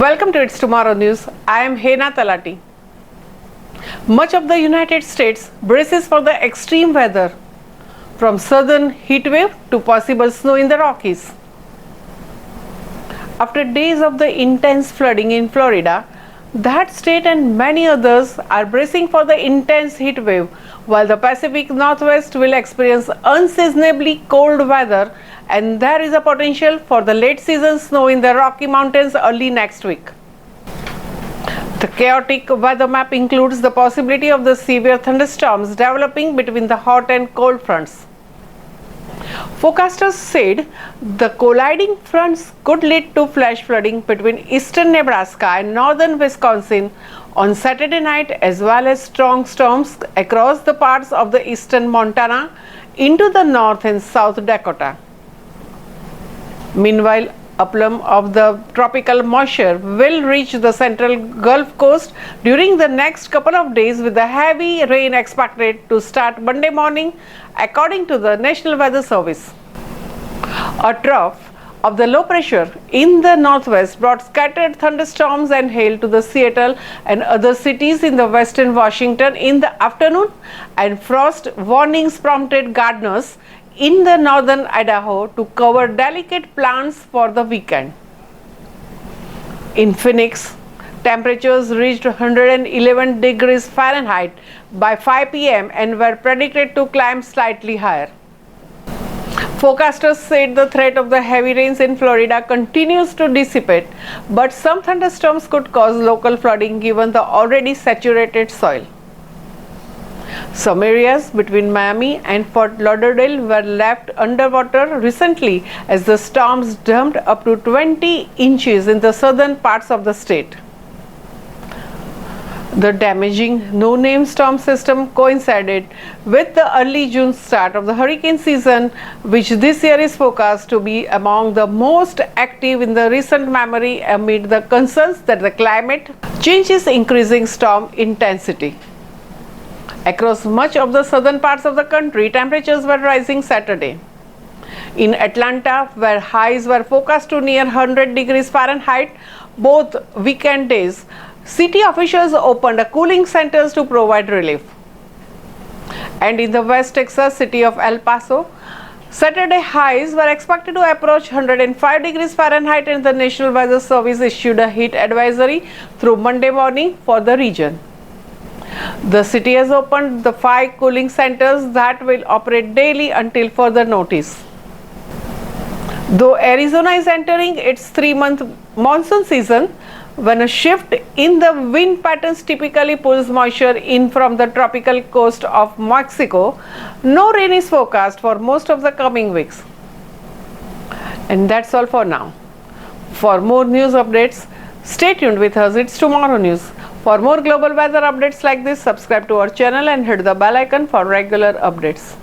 Welcome to It's Tomorrow News. I am Hena Talati. Much of the United States braces for the extreme weather, from southern heat wave to possible snow in the Rockies. After days of the intense flooding in Florida, that state and many others are bracing for the intense heat wave, while the Pacific Northwest will experience unseasonably cold weather, and there is a potential for the late season snow in the Rocky Mountains early next week. The chaotic weather map includes the possibility of the severe thunderstorms developing between the hot and cold fronts. Forecasters said the colliding fronts could lead to flash flooding between eastern Nebraska and northern Wisconsin on Saturday night, as well as strong storms across the parts of the eastern Montana into the north and south Dakota. Meanwhile, a plume of the tropical moisture will reach the central Gulf Coast during the next couple of days, with the heavy rain expected to start Monday morning, according to the National Weather Service. A trough of the low pressure in the northwest brought scattered thunderstorms and hail to the Seattle and other cities in the western Washington in the afternoon, and frost warnings prompted gardeners in the northern Idaho to cover delicate plants for the weekend. In Phoenix, temperatures reached 111 degrees Fahrenheit by 5 p.m. and were predicted to climb slightly higher. Forecasters said the threat of the heavy rains in Florida continues to dissipate, but some thunderstorms could cause local flooding given the already saturated soil. Some areas between Miami and Fort Lauderdale were left underwater recently as the storms dumped up to 20 inches in the southern parts of the state. The damaging no-name storm system coincided with the early June start of the hurricane season, which this year is forecast to be among the most active in the recent memory, amid the concerns that the climate change is increasing storm intensity. Across much of the southern parts of the country, temperatures were rising Saturday. In Atlanta, where highs were forecast to near 100 degrees Fahrenheit both weekend days, city officials opened cooling centers to provide relief. And in the West Texas city of El Paso, Saturday highs were expected to approach 105 degrees Fahrenheit, and the National Weather Service issued a heat advisory through Monday morning for the region. The city has opened the 5 cooling centers that will operate daily until further notice. Though Arizona is entering its 3-month monsoon season, when a shift in the wind patterns typically pulls moisture in from the tropical coast of Mexico, no rain is forecast for most of the coming weeks. And that's all for now. For more news updates, stay tuned with us. It's Tomorrow News. For more global weather updates like this, subscribe to our channel and hit the bell icon for regular updates.